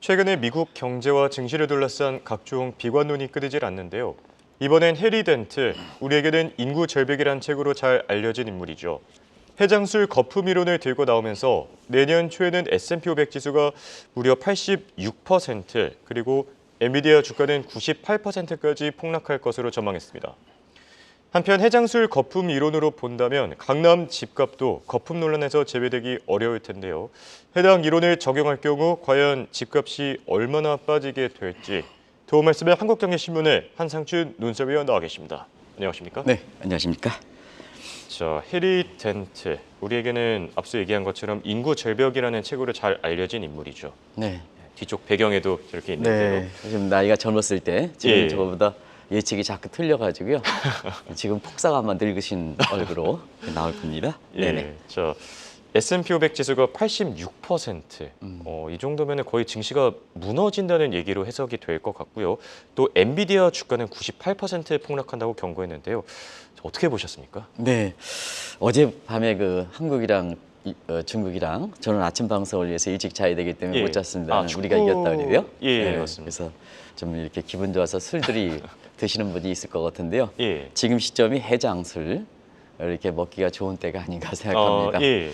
최근에 미국 경제와 증시를 둘러싼 각종 비관론이 끊이질 않는데요. 이번엔 해리 덴트, 우리에게는 인구 절벽이란 책으로 잘 알려진 인물이죠. 해장술 거품 이론을 들고 나오면서 내년 초에는 S&P 500 지수가 무려 86%, 그리고 엔비디아 주가는 98%까지 폭락할 것으로 전망했습니다. 한편 해장술 거품 이론으로 본다면 강남 집값도 거품 논란에서 제외되기 어려울 텐데요. 해당 이론을 적용할 경우 과연 집값이 얼마나 빠지게 될지 도움 말씀에 한국경제신문의 한상춘 눈썰위원 나와 계십니다. 안녕하십니까? 네, 안녕하십니까? 자, 해리 덴트, 우리에게는 앞서 얘기한 것처럼 인구 절벽이라는 책으로 잘 알려진 인물이죠. 네, 뒤쪽 배경에도 저렇게 있는데요. 네. 지금 나이가 젊었을 때 지금 예. 저거보다 예측이 자꾸 틀려가지고요. 지금 폭삭한만 늙으신 얼굴로 나올 겁니다. 예, 네네. 자, S&P 500 지수가 86%, 이 정도면 거의 증시가 무너진다는 얘기로 해석이 될 것 같고요. 또 엔비디아 주가는 98% 폭락한다고 경고했는데요. 어떻게 보셨습니까? 네, 어젯밤에 그 한국이랑 중국이랑 저는 아침 방송을 위해서 일찍 자야 되기 때문에 예. 못 잤습니다. 아, 우리가 이겼다 그래요? 예, 네, 맞습니다. 그래서 좀 이렇게 기분 좋아서 술들이 드시는 분이 있을 것 같은데요. 예. 지금 시점이 해장술 이렇게 먹기가 좋은 때가 아닌가 생각합니다. 예.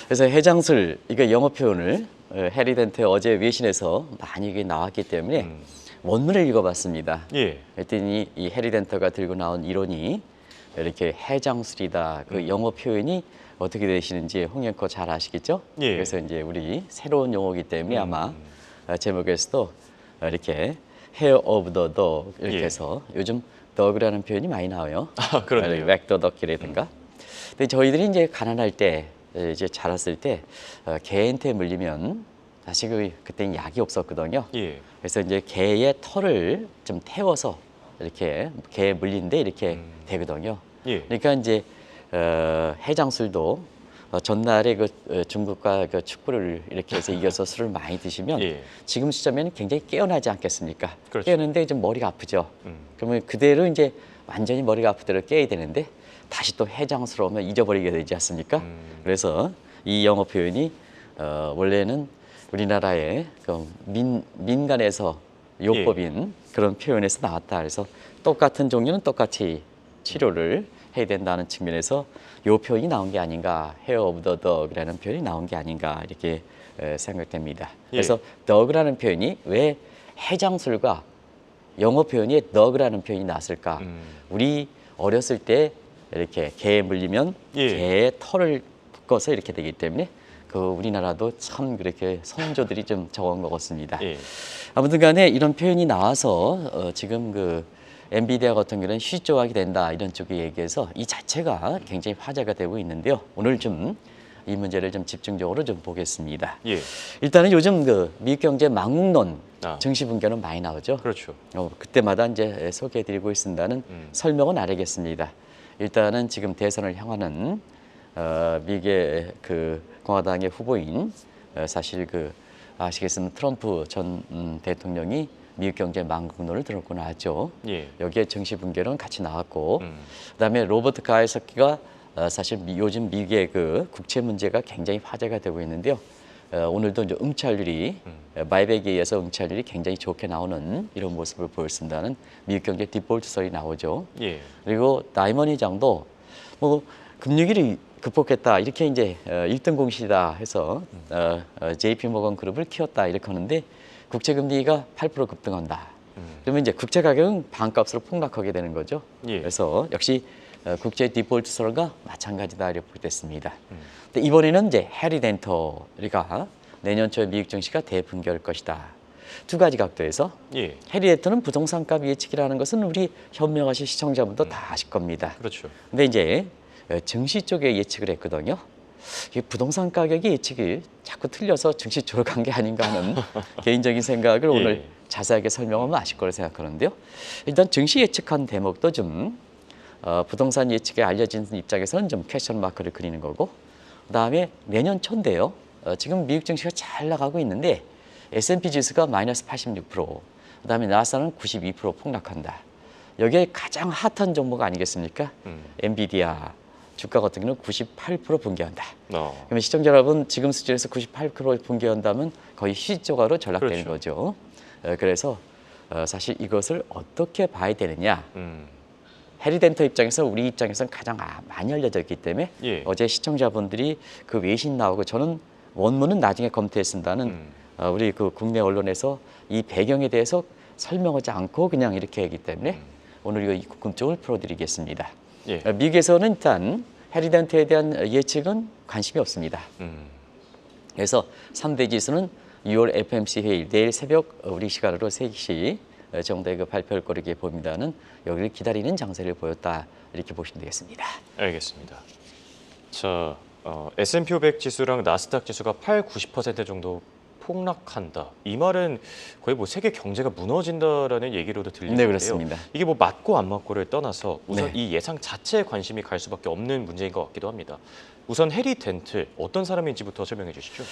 그래서 해장술 이거 영어 표현을 해리 덴트 어제 외신에서 많이 이게 나왔기 때문에 원문을 읽어봤습니다. 예. 그랬더니 이 해리 덴트가 들고 나온 이론이 이렇게 해장술이다. 그 영어 표현이 어떻게 되시는지 홍 앵커 잘 아시겠죠? 예. 그래서 이제 우리 새로운 용어이기 때문에 아마 제목에서도 이렇게 hair of the dog 이렇게 예. 해서 요즘 dog라는 표현이 많이 나와요. 아, 그러네요. 웩더덕이라든가. 근데 저희들이 이제 가난할 때 이제 자랐을 때 개한테 물리면 사실 그때는 약이 없었거든요. 예. 그래서 이제 개의 털을 좀 태워서 이렇게 개에 물린데 이렇게 되거든요. 예. 그러니까 이제 해장술도 전날에 그 중국과 그 축구를 이렇게 해서 이겨서 술을 많이 드시면 예. 지금 시점에는 굉장히 깨어나지 않겠습니까? 그렇죠. 깨어는데 좀 머리가 아프죠. 그러면 그대로 이제 완전히 머리가 아프도록 깨야 되는데 다시 또 해장술 오면 잊어버리게 되지 않습니까? 그래서 이 영어 표현이 원래는 우리나라의 그 민간에서 요법인 그런 표현에서 나왔다. 그래서 똑같은 종류는 똑같이 치료를 해야 된다는 측면에서 요 표현이 나온 게 아닌가, hair of the dog이라는 표현이 나온 게 아닌가 이렇게 생각됩니다. 그래서 dog라는 표현이 왜 해장술과 영어 표현이 dog라는 표현이 나왔을까? 우리 어렸을 때 이렇게 개에 물리면 예. 개의 털을 묶어서 이렇게 되기 때문에 그 우리나라도 참 그렇게 선조들이 좀 적은 것 같습니다. 예. 아무튼 간에 이런 표현이 나와서 지금 그 엔비디아 같은 경우는 휴지 조각이 된다 이런 쪽에 얘기해서 이 자체가 굉장히 화제가 되고 있는데요. 오늘 좀 이 문제를 좀 집중적으로 좀 보겠습니다. 예. 일단은 요즘 그 미국 경제 망국론 아. 증시 분결은 많이 나오죠. 그렇죠. 그때마다 이제 소개해드리고 있습니다는 설명은 안 하겠습니다. 일단은 지금 대선을 향하는 미국의 그 공화당의 후보인 사실 그 아시겠으면 트럼프 전 대통령이 미국 경제 망국론을 들었고 나왔죠. 예. 여기에 증시 분결은 같이 나왔고, 그다음에 로버트 가이서키가 사실 요즘 미국의 그 국채 문제가 굉장히 화제가 되고 있는데요. 오늘도 이제 응찰률이 마이백에 의해서 응찰률이 굉장히 좋게 나오는 이런 모습을 보였습니다는 미국 경제 디폴트설이 나오죠. 예. 그리고 나이먼 회장도 뭐 금융위기를 극복했다 이렇게 이제 1등 공신이다 해서 JP 모건 그룹을 키웠다 이렇게 하는데 국채 금리가 8% 급등한다. 그러면 이제 국채 가격은 반값으로 폭락하게 되는 거죠. 예. 그래서 역시 국제 디폴트설과 마찬가지다 이렇게 보겠습니다. 근데 이번에는 이제 해리 덴터가 내년 초에 미국 증시가 대분결할 것이다. 두 가지 각도에서 예. 해리 덴터는 부동산값 예측이라는 것은 우리 현명하신 시청자분도 다 아실 겁니다. 그렇죠. 근데 이제 증시 쪽에 예측을 했거든요. 이 부동산 가격이 예측이 자꾸 틀려서 증시 쪽으로 간 게 아닌가 하는 개인적인 생각을 오늘 자세하게 설명하면 아실 거라 생각하는데요. 일단 증시 예측한 대목도 좀 부동산 예측에 알려진 입장에서는 좀 퀘스천 마크를 그리는 거고, 그다음에 내년 초인데요. 지금 미국 증시가 잘 나가고 있는데 S&P 지수가 마이너스 86%, 그다음에 나스닥은 92% 폭락한다. 여기에 가장 핫한 종목 아니겠습니까? 엔비디아 주가 같은 경우는 98% 붕괴한다. 그러면 시청자 여러분 지금 수준에서 98% 붕괴한다면 거의 시조가로 전락되는 거죠. 그래서 사실 이것을 어떻게 봐야 되느냐. 해리덴터 입장에서 우리 입장에서는 가장 많이 알려져 있기 때문에 어제 시청자분들이 그 외신 나오고 저는 원문은 나중에 검토했습니다는 우리 그 국내 언론에서 이 배경에 대해서 설명하지 않고 그냥 이렇게 하기 때문에 오늘 이거 궁금증을 풀어드리겠습니다. 미국에서는 일단 해리덴터에 대한 예측은 관심이 없습니다. 그래서 3대 지수는 6월 FMC 회의 내일 새벽 우리 시간으로 3시 정도의 그 발표할 거리게 봅니다는 여기를 기다리는 장세를 보였다 이렇게 보시면 되겠습니다. 알겠습니다. 자, S&P 500 지수랑 나스닥 지수가 90% 정도 폭락한다. 이 말은 거의 뭐 세계 경제가 무너진다라는 얘기로도 들리는데요. 네, 그렇습니다. 이게 뭐 맞고 안 맞고를 떠나서 우선 네. 이 예상 자체에 관심이 갈 수밖에 없는 문제인 것 같기도 합니다. 우선 해리 덴트 어떤 사람인지부터 설명해 주시죠.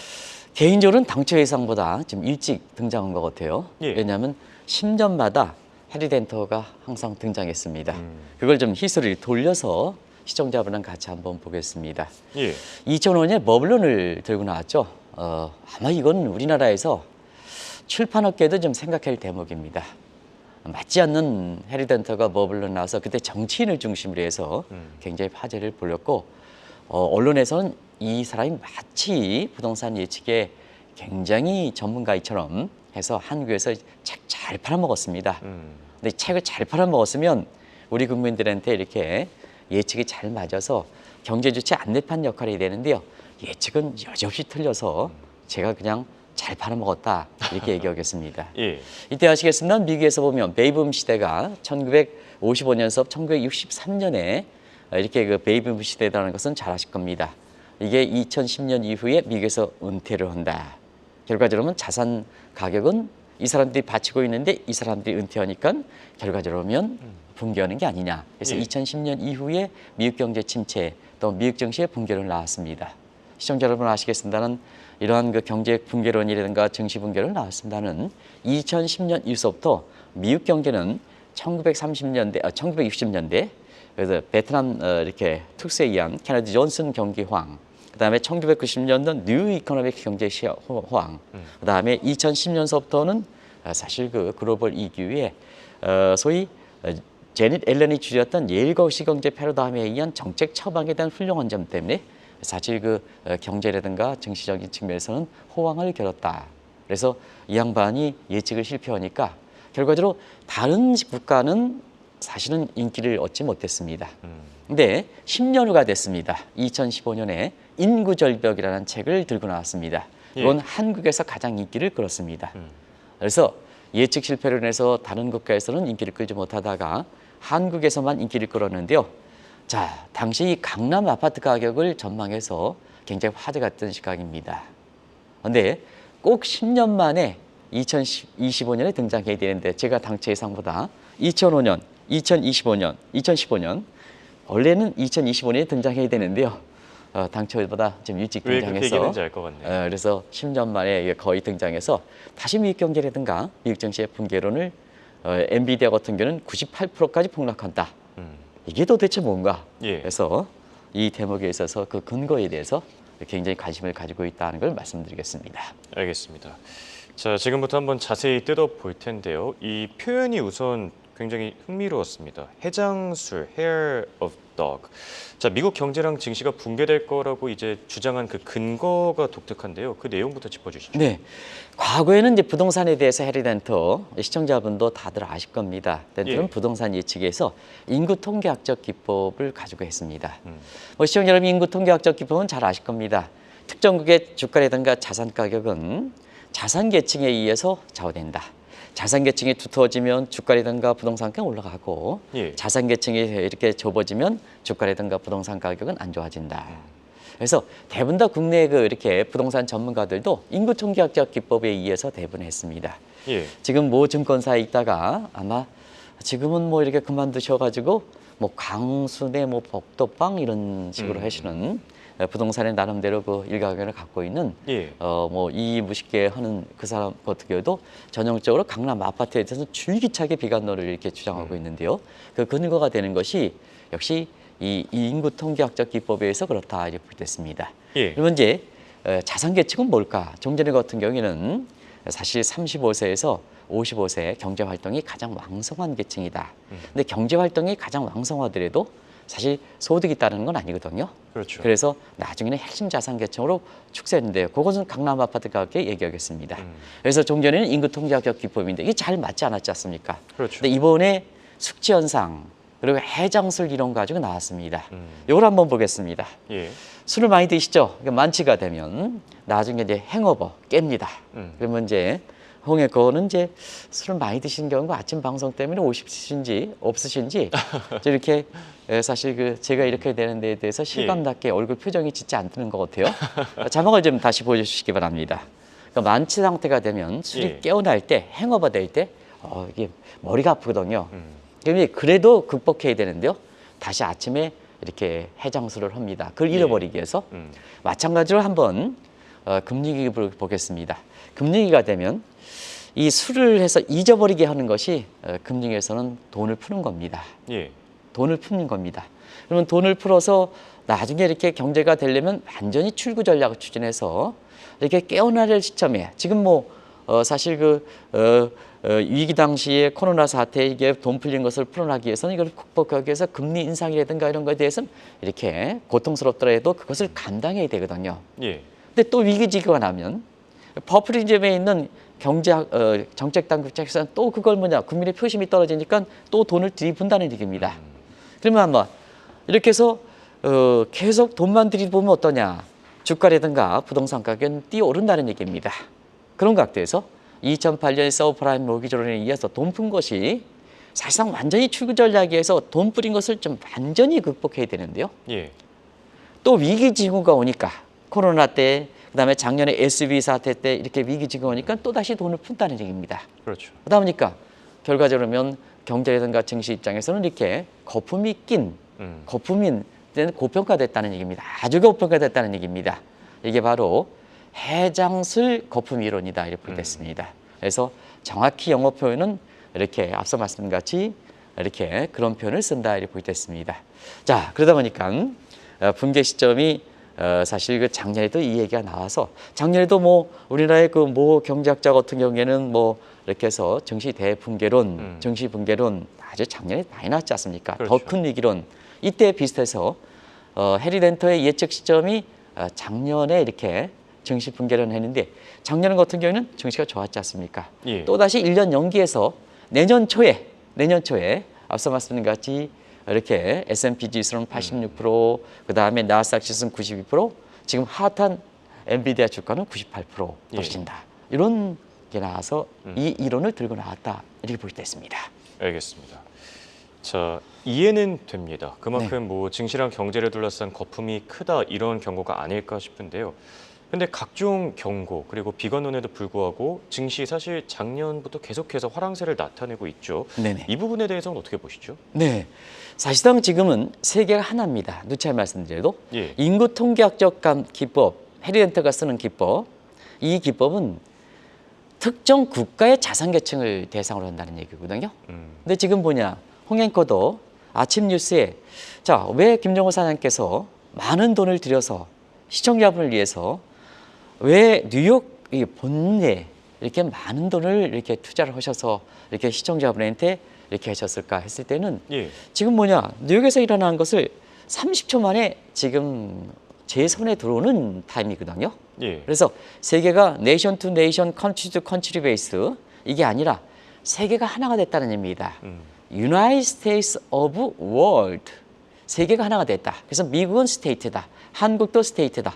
개인적으로는 당초 예상보다 좀 일찍 등장한 것 같아요. 왜냐하면 10년마다 해리덴터가 항상 등장했습니다. 그걸 좀 히스토리를 돌려서 시청자분랑 같이 한번 보겠습니다. 2005년에 버블론을 들고 나왔죠. 아마 이건 우리나라에서 출판업계도 좀 생각할 대목입니다. 맞지 않는 해리덴터가 버블론 나와서 그때 정치인을 중심으로 해서 굉장히 화제를 불렸고 언론에서는 이 사람이 마치 부동산 예측에 굉장히 전문가이처럼 해서 한국에서 책 잘 팔아먹었습니다. 근데 책을 잘 팔아먹었으면 우리 국민들한테 이렇게 예측이 잘 맞아서 경제 주체 안내판 역할이 되는데요. 예측은 여지없이 틀려서 제가 그냥 잘 팔아먹었다 이렇게 얘기하겠습니다. 이때 아시겠습니다. 미국에서 보면 베이비붐 시대가 1955년서 1963년에 이렇게 그 베이비붐 시대라는 것은 잘 아실 겁니다. 이게 2010년 이후에 미국에서 은퇴를 한다. 결과적으로는 자산 가격은 이 사람들이 바치고 있는데 이 사람들이 은퇴하니까 결과적으로는 붕괴하는 게 아니냐. 그래서 2010년 이후에 미국 경제 침체 또 미국 증시의 붕괴론 나왔습니다. 시청자 여러분 아시겠습니다는 이러한 그 경제 붕괴론이라든가 증시 붕괴론 나왔습니다는 2010년 이후부터 미국 경제는 1960년대 그래서 베트남 이렇게 특수에 의한 케네디 존슨 경기황, 그다음에 1990년도 뉴 이코노믹 경제 호황, 그다음에 2010년서부터는 사실 그 글로벌 이기후에 소위 제닛 앨런이 주셨던 예일거시 경제 패러다임에 의한 정책 처방에 대한 훌륭한 점 때문에 사실 그 경제라든가 증시적인 측면에서는 호황을 겨뤘다. 그래서 이 양반이 예측을 실패하니까 결과적으로 다른 국가는 사실은 인기를 얻지 못했습니다. 근데 10년 후가 됐습니다. 2015년에 인구절벽이라는 책을 들고 나왔습니다. 이건 한국에서 가장 인기를 끌었습니다. 그래서 예측 실패로 인해서 다른 국가에서는 인기를 끌지 못하다가 한국에서만 인기를 끌었는데요. 자, 당시 강남 아파트 가격을 전망해서 굉장히 화제가 됐던 시각입니다. 그런데 꼭 10년 만에 2025년에 등장해야 되는데 제가 당초 예상보다 2005년, 2025년, 2015년 원래는 2025년에 등장해야 되는데요. 당초보다 좀 일찍 왜 그렇게 등장해서 얘기하는지 알 것 같네요. 그래서 10년 만에 거의 등장해서 다시 미국 경제라든가 미국 증시의 붕괴론을 엔비디아 같은 경우는 98%까지 폭락한다. 이게 도대체 뭔가? 그래서 이 대목에 있어서 그 근거에 대해서 굉장히 관심을 가지고 있다는 걸 말씀드리겠습니다. 알겠습니다. 자, 지금부터 한번 자세히 뜯어볼 텐데요. 이 표현이 우선 굉장히 흥미로웠습니다. 해장술, hair of dog. 자, 미국 경제랑 증시가 붕괴될 거라고 이제 주장한 그 근거가 독특한데요. 그 내용부터 짚어주시죠. 네, 과거에는 이제 부동산에 대해서 해리덴터 시청자분도 다들 아실 겁니다. 덴터는 부동산 예측에서 인구 통계학적 기법을 가지고 했습니다. 시청자 여러분 인구 통계학적 기법은 잘 아실 겁니다. 특정국의 주가라든가 자산 가격은 자산 계층에 의해서 좌우된다. 자산 계층이 두터워지면 주가라든가 부동산 가격은 올라가고 자산 계층이 이렇게 좁아지면 주가라든가 부동산 가격은 안 좋아진다. 그래서 대부분 다 국내 그 이렇게 부동산 전문가들도 인구 통계학적 기법에 의해서 대부분 했습니다. 지금 모 증권사에 있다가 아마 지금은 뭐 이렇게 그만두셔가지고 뭐 강수네 뭐 복도방 이런 식으로 하시는 부동산의 나름대로 그 일가견을 갖고 있는 뭐 이무식계 하는 그 사람 같은 경우도 전형적으로 강남 아파트에 대해서 줄기차게 비관론을 이렇게 주장하고 있는데요. 그 근거가 되는 것이 역시 이 인구 통계학적 기법에 의해서 그렇다 이렇게 됐습니다. 예. 그러면 이제 자산 계층은 뭘까? 종전에 같은 경우에는 사실 35세에서 55세 경제 활동이 가장 왕성한 계층이다. 근데 경제 활동이 가장 왕성하더라도 사실 소득이 따르는 건 아니거든요. 그렇죠. 그래서 나중에는 핵심 자산 계층으로 축소했는데요. 그것은 강남 아파트 가격에 얘기하겠습니다. 그래서 종전에는 인구 통계학적 기법인데 이게 잘 맞지 않았지 않습니까? 그렇죠. 근데 이번에 숙지 현상 그리고 해장술 이론 가지고 나왔습니다. 이걸 한번 보겠습니다. 예. 술을 많이 드시죠? 그러니까 만취가 되면 나중에 이제 행오버 깹니다. 그러면 이제 홍해거는 이제 술을 많이 드시는 경우가 아침 방송 때문에 오십신지 없으신지 이렇게 사실 제가 이렇게 되는 데에 대해서 실감나게 얼굴 표정이 진짜 안 뜨는 것 같아요. 자막을 좀 다시 보여주시기 바랍니다. 그러니까 만취 상태가 되면 술이 예. 깨어날 때 행오버 될 때 이게 머리가 아프거든요. 그래도 극복해야 되는데요. 다시 아침에 이렇게 해장술을 합니다. 그걸 잃어버리기 위해서. 마찬가지로 한번 금융위기를 보겠습니다. 금융위기가 되면 이 술을 해서 잊어버리게 하는 것이 금융에서는 돈을 푸는 겁니다. 예. 돈을 푸는 겁니다. 그러면 돈을 풀어서 나중에 이렇게 경제가 되려면 완전히 출구 전략을 추진해서 이렇게 깨어날 시점에 지금 사실 위기 당시에 코로나 사태 이게 돈 풀린 것을 풀어나기 위해서는 이걸 극복하기 위해서 금리 인상이라든가 이런 거에 대해서는 이렇게 고통스럽더라도 그것을 감당해야 되거든요. 예. 근데 또 위기지가 나면 버프리즘에 있는 정책 당국자에서는 또 그걸 국민의 표심이 떨어지니까 또 돈을 들이분다는 얘기입니다. 그러면 이렇게 해서 계속 돈만 들이보면 어떠냐? 주가라든가 부동산 가격은 뛰어오른다는 얘기입니다. 그런 각도에서 2008년 서브프라임 모기지론에 의해서 돈 푼 것이 사실상 완전히 출구 전략에서 돈 뿌린 것을 좀 완전히 극복해야 되는데요. 예. 또 위기지구가 오니까 코로나 때 그다음에 작년에 SB 사태 때 이렇게 위기지구가 오니까 또 다시 돈을 푼다는 얘기입니다. 그렇죠. 그러다 보니까 결과적으로 경제라든가 증시 입장에서는 이렇게 거품이 낀 거품인 때는 고평가됐다는 얘기입니다. 아주 고평가됐다는 얘기입니다. 이게 바로 해장술 거품 이론이다 이렇게 됐습니다. 그래서 정확히 영어 표현은 이렇게 앞서 말씀드린 같이 이렇게 그런 표현을 쓴다 이렇게 됐습니다. 자, 그러다 보니까 붕괴 시점이 사실 작년에도 이 얘기가 나와서 작년에도 우리나라의 모 경제학자 같은 경우에는 이렇게 해서 증시 대붕괴론, 증시 붕괴론 아주 작년에 많이 나왔지 않습니까? 그렇죠. 더 큰 위기론 이때 비슷해서 해리 덴터의 예측 시점이 작년에 이렇게 증시 붕괴론 했는데 작년 같은 경우에는 증시가 좋았지 않습니까? 예. 또 다시 1년 연기해서 내년 초에 앞서 말씀드린 같이 이렇게 S&P 지수는 86%, 그 다음에 나스닥 지수는 92%, 지금 핫한 엔비디아 주가는 98% 떨어진다. 이런 게 나와서 이 이론을 들고 나왔다 이렇게 볼 때 있습니다. 알겠습니다. 자, 이해는 됩니다. 그만큼 네. 증시랑 경제를 둘러싼 거품이 크다 이런 경고가 아닐까 싶은데요. 근데 각종 경고 그리고 비관론에도 불구하고 증시 사실 작년부터 계속해서 화랑세를 나타내고 있죠. 네네. 이 부분에 대해서는 어떻게 보시죠? 네, 사실상 지금은 세계가 하나입니다. 누차 말씀드려도 예. 인구 통계학적 기법, 해리 덴터가 쓰는 기법, 이 기법은 특정 국가의 자산 계층을 대상으로 한다는 얘기거든요. 근데 지금 홍앵커도 아침 뉴스에 왜 김정은 사장님께서 많은 돈을 들여서 시청자분을 위해서 왜 뉴욕 본내에 이렇게 많은 돈을 이렇게 투자를 하셔서 이렇게 시청자분한테 이렇게 하셨을까 했을 때는 예. 지금 뉴욕에서 일어난 것을 30초 만에 지금 제 손에 들어오는 타임이거든요. 예. 그래서 세계가 네이션 투 네이션, 컨트리 투 컨트리 베이스 이게 아니라 세계가 하나가 됐다는 의미입니다. United States of World. 세계가 하나가 됐다. 그래서 미국은 스테이트다. 한국도 스테이트다.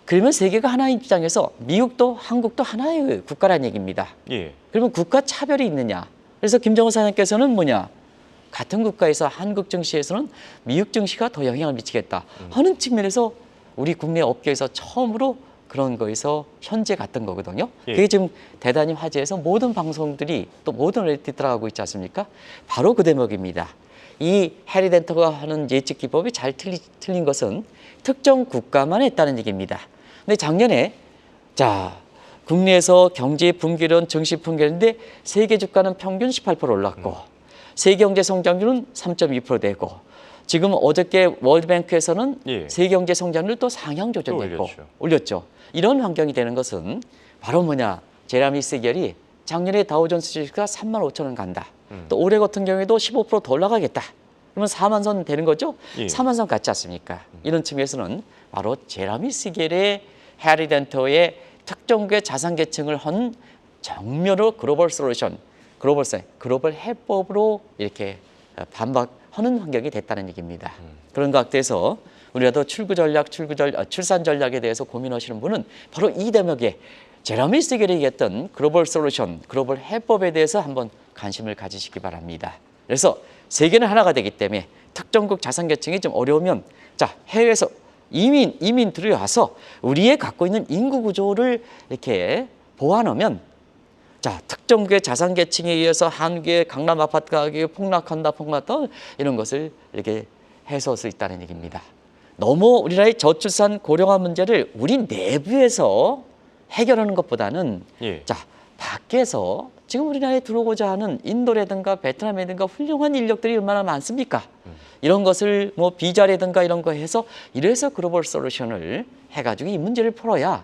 그러면 세계가 하나인 입장에서 미국도 한국도 하나의 국가라는 얘기입니다. 예. 그러면 국가 차별이 있느냐? 그래서 김정은 사장님께서는 같은 국가에서 한국 증시에서는 미국 증시가 더 영향을 미치겠다 하는 측면에서 우리 국내 업계에서 처음으로 그런 거에서 현재 갔던 거거든요. 예. 그게 지금 대단히 화제해서 모든 방송들이 또 모든 레디트 들어가고 있지 않습니까? 바로 그 대목입니다. 이 해리 덴터가 하는 예측 기법이 잘 틀린 것은 특정 국가만 했다는 얘기입니다. 근데 작년에 국내에서 경제 붕괴론, 증시 붕괴인데 세계 주가는 평균 18% 올랐고 세계 경제 성장률은 3.2% 되고 지금 어저께 월드뱅크에서는 예. 세계 경제 성장률 또 상향 조정됐고 올렸죠. 이런 환경이 되는 것은 바로 뭐냐? 제라미 시겔이 작년에 다우존스 지수가 35,000원 간다. 또 올해 같은 경우에도 15%더 올라가겠다. 그러면 4만 선 되는 거죠? 예. 4만 선 같지 않습니까? 이런 측면에서는 바로 제라미 시겔의 해리덴터의 특정계 자산 계층을 한 정면으로 글로벌 솔루션, 글로벌 해법으로 이렇게 반박하는 환경이 됐다는 얘기입니다. 그런 각도에서 우리가 더 출산 전략에 대해서 고민하시는 분은 바로 이 대목에 제러미 시겔이 얘기했던 글로벌 솔루션, 글로벌 해법에 대해서 한번 관심을 가지시기 바랍니다. 그래서 세계는 하나가 되기 때문에 특정국 자산 계층이 좀 어려우면 자 해외에서 이민 들여와서 우리의 갖고 있는 인구 구조를 이렇게 보완하면 자 특정국의 자산 계층에 의해서 한국의 강남 아파트 가격이 폭락한다 이런 것을 이렇게 해소할 수 있다는 얘기입니다. 너무 우리나라의 저출산 고령화 문제를 우리 내부에서 해결하는 것보다는 예. 자 밖에서 지금 우리나라에 들어오고자 하는 인도라든가 베트남이라든가 훌륭한 인력들이 얼마나 많습니까? 이런 것을 뭐 비자라든가 이런 거 해서 이래서 글로벌 솔루션을 해가지고 이 문제를 풀어야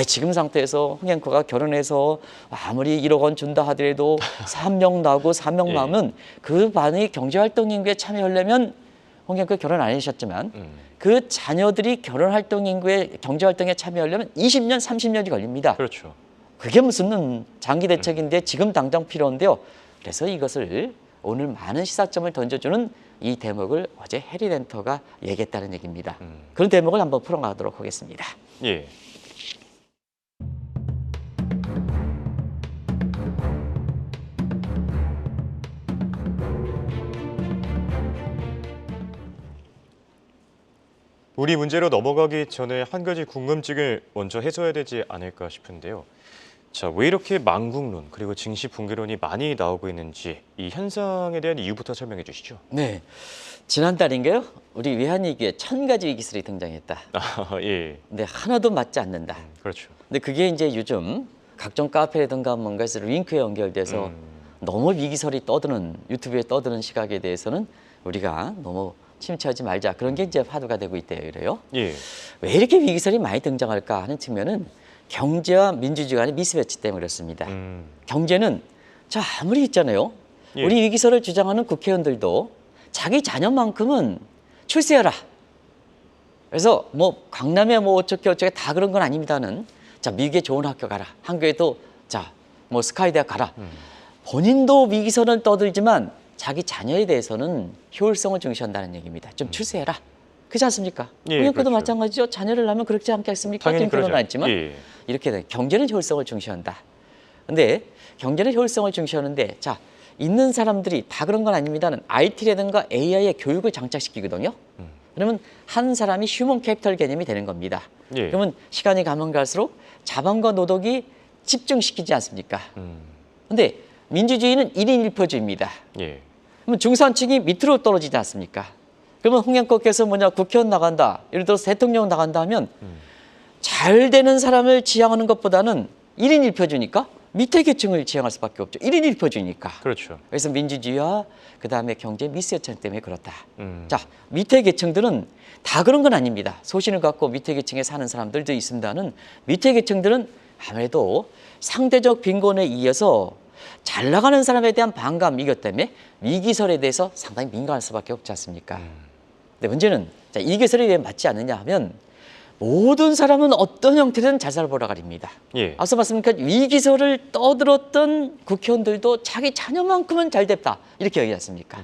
지금 상태에서 홍앵커가 결혼해서 아무리 1억 원 준다 하더라도 3명 나고 4명 나면 그 반의 경제활동 인구에 참여하려면 홍앵커 결혼 안 하셨지만 그 자녀들이 결혼활동 인구에 경제활동에 참여하려면 20년, 30년이 걸립니다. 그렇죠. 그게 무슨 장기 대책인데 지금 당장 필요한데요. 그래서 이것을 오늘 많은 시사점을 던져주는 이 대목을 어제 해리덴터가 얘기했다는 얘기입니다. 그런 대목을 한번 풀어가도록 하겠습니다. 예. 우리 문제로 넘어가기 전에 한 가지 궁금증을 먼저 해소해야 되지 않을까 싶은데요. 자, 왜 이렇게 망국론 그리고 증시 붕괴론이 많이 나오고 있는지 이 현상에 대한 이유부터 설명해 주시죠. 네, 지난달인가요? 우리 외환위기에 1000가지 위기설이 등장했다. 예. 근데 하나도 맞지 않는다. 그렇죠. 근데 그게 이제 요즘 각종 카페라든가 뭔가에서 링크에 연결돼서 너무 위기설이 떠드는 유튜브에 떠드는 시각에 대해서는 우리가 너무 침체하지 말자. 그런 게 이제 화두가 되고 있대요. 이래요. 예. 왜 이렇게 위기설이 많이 등장할까 하는 측면은 경제와 민주주의 간의 미스매치 때문에 그렇습니다. 경제는 자 아무리 있잖아요. 예. 우리 위기설을 주장하는 국회의원들도 자기 자녀만큼은 출세하라. 그래서 뭐 강남에 뭐 어쩌게 다 그런 건 아닙니다는 자 미국에 좋은 학교 가라. 한국에도 자 뭐 스카이대학 가라. 본인도 위기설을 떠들지만 자기 자녀에 대해서는 효율성을 중시한다는 얘기입니다. 좀 출세해라. 그렇지 않습니까? 예, 홍영표도 그렇죠. 마찬가지죠. 자녀를 낳으면 그렇지 않겠습니까? 당연히 결혼은 그러죠. 안 했지만 예. 이렇게 돼. 경제는 효율성을 중시한다. 근데 경제는 효율성을 중시하는데 자 있는 사람들이 다 그런 건 아닙니다는 IT라든가 AI의 교육을 장착시키거든요. 그러면 한 사람이 휴먼 캐피털 개념이 되는 겁니다. 예. 그러면 시간이 가면 갈수록 자본과 노동이 집중시키지 않습니까? 근데 민주주의는 1인 1표주의입니다. 예. 그러면 중산층이 밑으로 떨어지지 않습니까? 그러면 홍영표께서 뭐냐 국회의원 나간다, 예를 들어서 대통령 나간다 하면 잘 되는 사람을 지향하는 것보다는 1인 1표주니까 밑에 계층을 지향할 수밖에 없죠. 1인 1표주니까. 그렇죠. 그래서 민주주의와 그다음에 경제 미스매치 때문에 그렇다. 자, 밑에 계층들은 다 그런 건 아닙니다. 소신을 갖고 밑에 계층에 사는 사람들도 있습니다는 밑에 계층들은 아무래도 상대적 빈곤에 의해서 잘 나가는 사람에 대한 반감 이것 때문에 위기설에 대해서 상당히 민감할 수밖에 없지 않습니까? 근데 문제는 자, 이 위기설이 왜 맞지 않느냐 하면 모든 사람은 어떤 형태든 잘 살아보라 가립니다. 예. 앞서 말씀드린 위기설을 떠들었던 국회의원들도 자기 자녀만큼은 잘 됐다 이렇게 얘기하지 않습니까?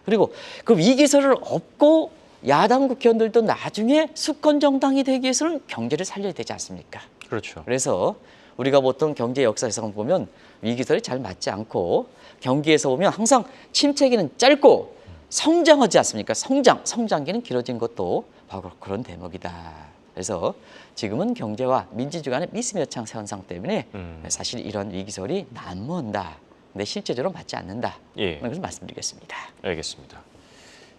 그리고 그 위기설을 업고 야당 국회의원들도 나중에 수권 정당이 되기 위해서는 경제를 살려야 되지 않습니까? 그렇죠. 그래서 우리가 보통 경제 역사에서 보면 위기설이 잘 맞지 않고 경기에서 보면 항상 침체기는 짧고 성장하지 않습니까? 성장기는 길어진 것도 바로 그런 대목이다. 그래서 지금은 경제와 민주주의 간의 미스매치 현상 때문에 사실 이런 위기설이 난무한다. 근데 실제적으로 맞지 않는다. 예. 그걸 말씀드리겠습니다. 알겠습니다.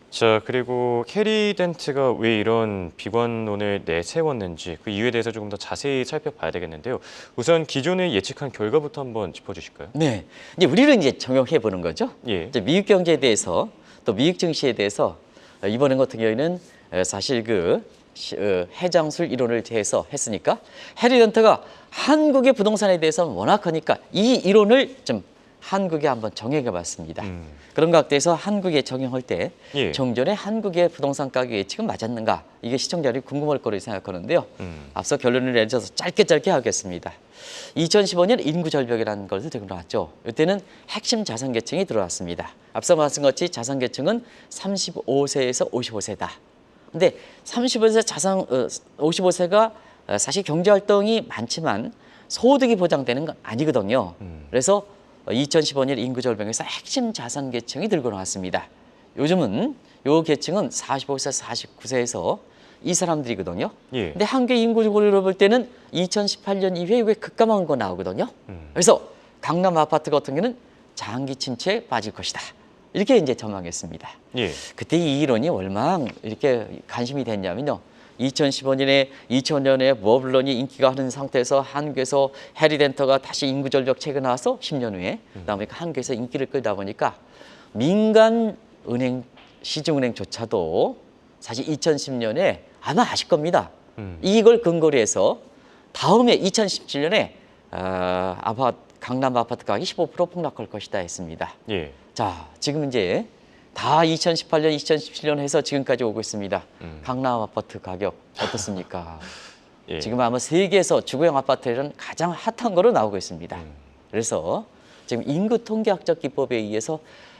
자, 그리고 해리덴트가 왜 이런 비관론을 내세웠는지 그 이유에 대해서 조금 더 자세히 살펴봐야 되겠는데요. 우선 기존에 예측한 결과부터 한번 짚어주실까요? 네, 이제 우리는 이제 적용해 보는 거죠. 예. 이제 미국 경제에 대해서 또 미국 증시에 대해서 이번 같은 경우에는 사실 해장술 이론을 대해서 했으니까 해리 던터가 한국의 부동산에 대해서 워낙 하니까 이 이론을 좀 한국에 한번 정해가 봤습니다. 그런 각도에서 한국에 적용할 때 예. 정전에 한국의 부동산 가격 예측은 맞았는가? 이게 시청자들이 궁금할 거라고 생각하는데요. 앞서 결론을 내려서 짧게 하겠습니다. 2015년 인구 절벽이라는 것을 들고 나왔죠. 이때는 핵심 자산 계층이 들어왔습니다. 앞서 말씀한 것이 자산 계층은 35세에서 55세다. 근데 35세 55세가 사실 경제 활동이 많지만 소득이 보장되는 건 아니거든요. 그래서 2015년 인구 절벽에서 핵심 자산 계층이 들고 나왔습니다. 요즘은 요 계층은 45세, 49세에서 이 사람들이거든요. 예. 근데 한국 인구적으로 볼 때는 2018년 이후에 왜 급감한 거 나오거든요. 그래서 강남 아파트 같은 경우는 장기 침체에 빠질 것이다. 이렇게 이제 전망했습니다. 예. 그때 이 이론이 얼마나 이렇게 관심이 됐냐면요. 2000년에 머블런이 인기가 하는 상태에서 한국에서 해리 덴터가 다시 인구 절벽 책이 나와서 10년 후에 그다음에 한국에서 인기를 끌다 보니까 민간 은행 시중은행조차도 사실 2010년에 아마 아실 겁니다. 이걸 근거로 해서 다음에 2017년에 강남 아파트 가격이 15% 폭락할 것이다 했습니다. 예. 자, 지금 이제 다 2018년, 2017년 해서 지금까지 오고 있습니다. 강남 아파트 가격 어떻습니까? 예. 지금 아마 세계에서 주거용 아파트는 가장 핫한 거로 나오고 있습니다. 그래서 지금 인구 통계학적 기법에 의해서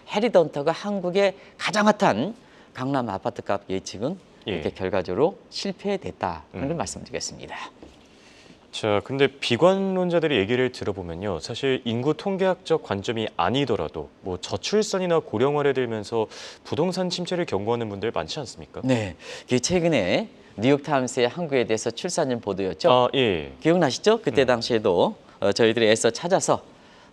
해리 던터가 한국의 가장 핫한 강남 아파트 값 예측은 예. 이렇게 결과적으로 실패됐다는 걸 말씀드리겠습니다. 자, 근데 비관론자들의 얘기를 들어보면요. 사실 인구 통계학적 관점이 아니더라도 뭐 저출산이나 고령화를 들면서 부동산 침체를 경고하는 분들 많지 않습니까? 네, 최근에 뉴욕타임스의 한국에 대해서 출산율 보도였죠. 아, 예. 기억나시죠? 그때 당시에도 저희들이 애써 찾아서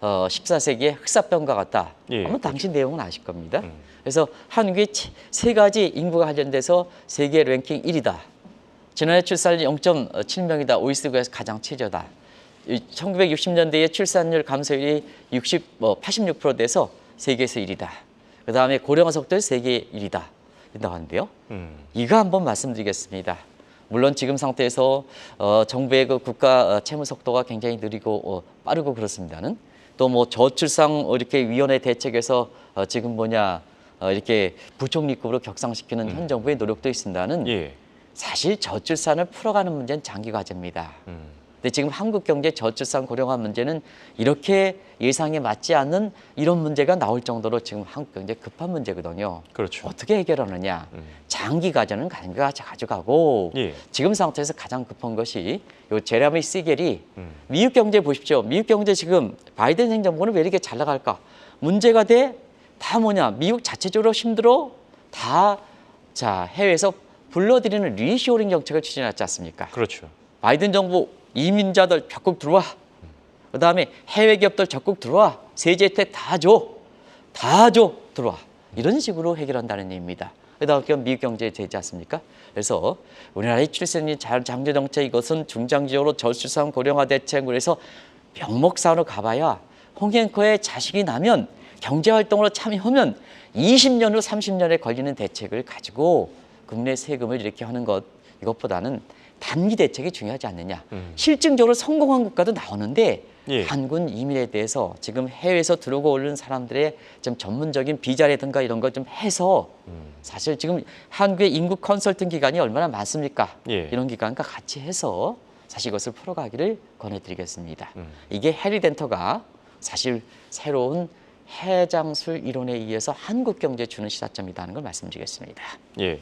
14세기의 흑사병과 같다. 예, 아마 당시 내용은 아실 겁니다. 그래서 한국이 세 가지 인구가 관련돼서 세계 랭킹 1위다. 지난해 출산율 0.7명이다. OECD에서 가장 최저다. 1960년대에 출산율 감소율이 86% 돼서 세계에서 1위다. 그다음에 고령화 속도 세계 1위다. 된다고 하는데요. 이거 한번 말씀드리겠습니다. 물론 지금 상태에서 정부의 국가 채무 속도가 굉장히 느리고 빠르고 그렇습니다는 또 뭐 저출산 이렇게 위원회 대책에서 지금 이렇게 부총리급으로 격상시키는 현 정부의 노력도 있습니다는 예. 사실 저출산을 풀어가는 문제는 장기 과제입니다. 근데 지금 한국 경제 저출산 고령화 문제는 이렇게 예상에 맞지 않는 이런 문제가 나올 정도로 지금 한국 경제 급한 문제거든요. 그렇죠. 어떻게 해결하느냐? 장기 과제는 가져가고 예. 지금 상태에서 가장 급한 것이 요 제레미 시겔이 미국 경제 보십시오. 미국 경제 지금 바이든 행정부는 왜 이렇게 잘 나갈까? 문제가 다 미국 자체적으로 힘들어 해외에서 불러들이는 리쇼링 정책을 추진했지 않습니까? 그렇죠. 바이든 정부 이민자들 적극 들어와. 그다음에 해외 기업들 적극 들어와. 세제 혜택 다 줘. 들어와. 이런 식으로 해결한다는 얘기입니다. 그다음에 미국 경제에 되지 않습니까? 그래서 우리나라의 출산율 장려 정책 이것은 중장기적으로 저출산 고령화 대책 그래서 명목상으로 가봐야 홍행커의 자식이 나면 경제활동으로 참여하면 20년 후 30년에 걸리는 대책을 가지고 국내 세금을 이렇게 하는 이것보다는 단기 대책이 중요하지 않느냐. 실증적으로 성공한 국가도 나오는데 예. 한군 이민에 대해서 지금 해외에서 들어오고 오는 사람들의 좀 전문적인 비자라든가 이런 걸 좀 해서 사실 지금 한국의 인구 컨설팅 기관이 얼마나 많습니까? 예. 이런 기관과 같이 해서 사실 이것을 풀어가기를 권해드리겠습니다. 이게 해리 덴터가 사실 새로운 해장술 이론에 의해서 한국 경제에 주는 시사점이라는 걸 말씀드리겠습니다. 예.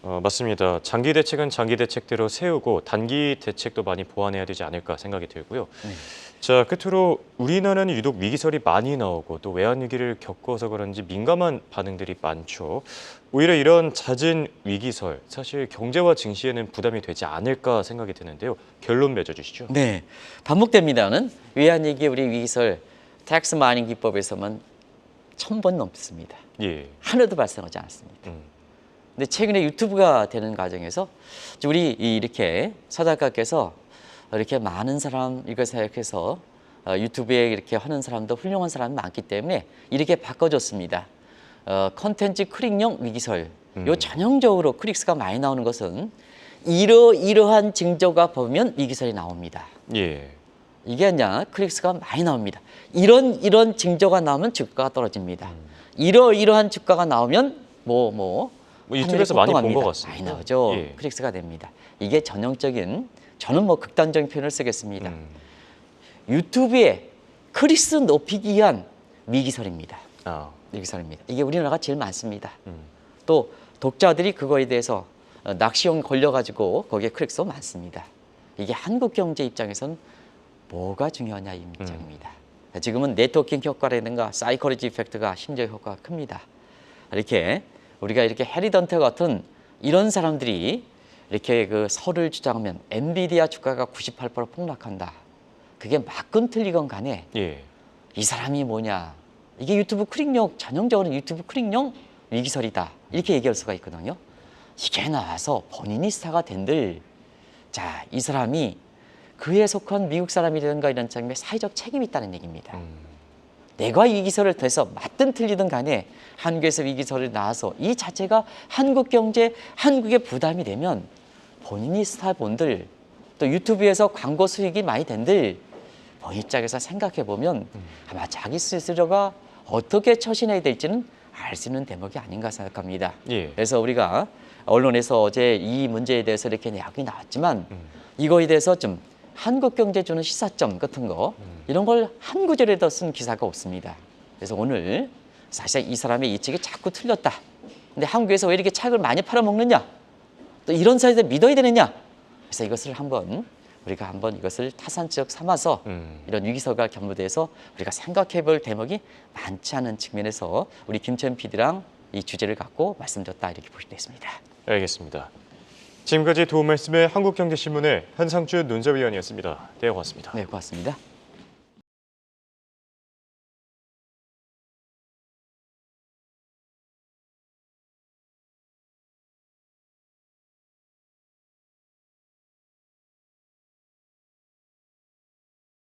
맞습니다. 장기 대책은 장기 대책대로 세우고 단기 대책도 많이 보완해야 되지 않을까 생각이 들고요. 자, 끝으로 우리나라는 유독 위기설이 많이 나오고 또 외환 위기를 겪어서 그런지 민감한 반응들이 많죠. 오히려 이런 잦은 위기설, 사실 경제와 증시에는 부담이 되지 않을까 생각이 드는데요. 결론 맺어주시죠. 네, 반복됩니다는 외환 위기 우리 위기설 텍스 마이닝 기법에서만 1000번 넘습니다. 예. 하나도 발생하지 않았습니다. 근데 최근에 유튜브가 되는 과정에서 우리 이렇게 서작가께서 이렇게 많은 사람 이걸 생각해서 유튜브에 이렇게 하는 사람도 훌륭한 사람이 많기 때문에 이렇게 바꿔줬습니다. 컨텐츠 클릭용 위기설 요 전형적으로 크릭스가 많이 나오는 것은 이러이러한 징조가 보면 위기설이 나옵니다. 예. 이게 아니라 크릭스가 많이 나옵니다. 이런 징조가 나오면 주가가 떨어집니다. 이러이러한 주가가 나오면 뭐 유튜브에서 많이 본 것 같습니다. 많이 나오죠. 예. 크릭스가 됩니다. 이게 전형적인 저는 뭐 극단적인 표현을 쓰겠습니다. 유튜브에 크릭스 높이기 위한 위기설입니다. 위기설입니다. 이게 우리나라가 제일 많습니다. 또 독자들이 그거에 대해서 낚시용 걸려가지고 거기에 크릭스가 많습니다. 이게 한국 경제 입장에서는 뭐가 중요하냐 이 입장입니다. 지금은 네트워킹 효과라든가 사이코로지 이펙트가 심적 효과가 큽니다. 이렇게 우리가 이렇게 해리던트 같은 이런 사람들이 이렇게 그 설을 주장하면 엔비디아 주가가 98% 폭락한다. 그게 맞건 틀리건 간에 예. 이 사람이 뭐냐. 이게 유튜브 클릭용 전형적으로 유튜브 클릭용 위기설이다. 이렇게 얘기할 수가 있거든요. 이게 나와서 본인이 스타가 된들 자, 이 사람이 그에 속한 미국 사람이라든가 이런 장면에 사회적 책임이 있다는 얘기입니다. 내가 위기설을 대서 맞든 틀리든 간에 한국에서 위기설을 나와서 이 자체가 한국 경제, 한국에 부담이 되면 본인이 스타본들 또 유튜브에서 광고 수익이 많이 된들 본인 입장에서 생각해 보면 아마 자기 스스로가 어떻게 처신해야 될지는 알 수 있는 대목이 아닌가 생각합니다. 예. 그래서 우리가 언론에서 어제 이 문제에 대해서 이렇게 이야기 나왔지만 이거에 대해서 좀 한국 경제 주는 시사점 같은 거 이런 걸 한 구절에도 쓴 기사가 없습니다. 그래서 오늘 사실 이 사람의 예측이 자꾸 틀렸다. 근데 한국에서 왜 이렇게 책을 많이 팔아먹느냐? 또 이런 사회를 믿어야 되느냐? 그래서 이것을 우리가 한번 이것을 타산적 삼아서 이런 위기설과 견무대해서 우리가 생각해 볼 대목이 많지 않은 측면에서 우리 김천 PD랑 이 주제를 갖고 말씀드렸다 이렇게 볼 수 있습니다. 알겠습니다. 지금까지 도움 말씀의 한국경제신문의 한상준 논설위원이었습니다. 네, 고맙습니다. 네, 고맙습니다.